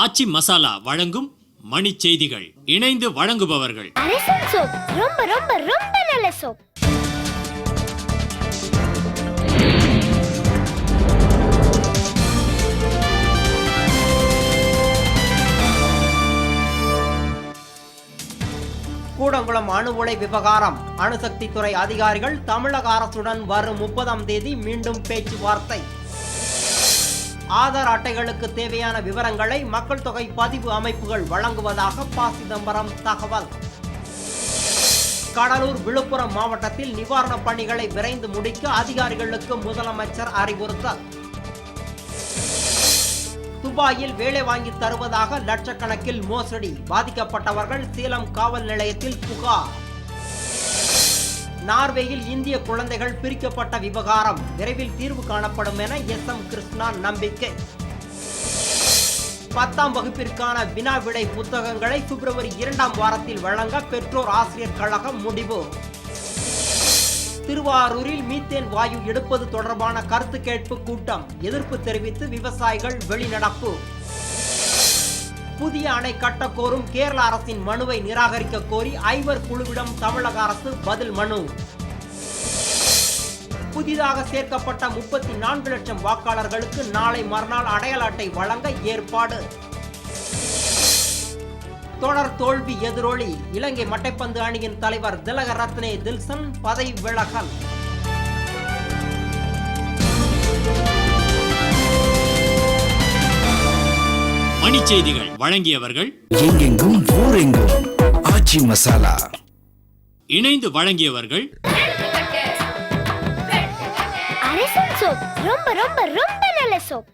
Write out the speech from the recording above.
ஆச்சி மசாலா வழங்கும் மணி செய்திகள். இணைந்து வழங்குபவர்கள் அரசன் சோப். ரொம்ப ரொம்ப ரொம்ப நல்ல சோப். கூடங்குளம் அணு உலை விவகாரம். அணுசக்தி துறை அதிகாரிகள் தமிழக அரசுடன் வரும் 30ஆம் தேதி மீண்டும் பேச்சுவார்த்தை. ஆதார் அட்டைகளுக்கு தேவையான விவரங்களை மக்கள் தொகை பதிவு அமைப்புகள் வழங்குவதாக ப. சிதம்பரம் தகவல். கடலூர், விழுப்புரம் மாவட்டத்தில் நிவாரணப் பணிகளை விரைந்து முடிக்க அதிகாரிகளுக்கு முதலமைச்சர் அறிவுறுத்தல். துபாயில் வேலை வாங்கி தருவதாக லட்சக்கணக்கில் மோசடி. பாதிக்கப்பட்டவர்கள் சேலம் காவல் நிலையத்தில் புகார். நார்வேயில் இந்திய குழந்தைகள் பிரிக்கப்பட்ட விவகாரம் விரைவில் தீர்வு காணப்படும் என SM கிருஷ்ணா நம்பிக்கை. 10ஆம் வகுப்பிற்கான வினா விடை புத்தகங்களை பிப்ரவரி 2ஆம் வாரத்தில் வழங்க பெற்றோர் ஆசிரியர் கழகம் முடிவு. திருவாரூரில் மீத்தேன் வாயு எடுப்பது தொடர்பான கருத்து கேட்பு கூட்டம். எதிர்ப்பு தெரிவித்து விவசாயிகள் வெளிநடப்பு. புதிய அணை கட்ட கோரும் கேரள அரசின் மனுவை நிராகரிக்க கோரி 5 குழுவிடம் தமிழக அரசு பதில் மனு. புதிதாக சேர்க்கப்பட்ட 34 லட்சம் வாக்காளர்களுக்கு நாளை மறுநாள் அடையாள அட்டை வழங்க ஏற்பாடு. தொடர் தோல்வி எதிரொலி. இலங்கை மட்டைப்பந்து அணியின் தலைவர் திலகரத்னே தில்சன் பதவி விலகல். மணி செய்திகள் வழங்கியவர்கள் எங்கெங்கும் ஊரெங்கும் ஆச்சி மசாலா. இணைந்து வழங்கியவர்கள் அரசன் சோப். ரொம்ப ரொம்ப ரொம்ப நல்ல சோப்.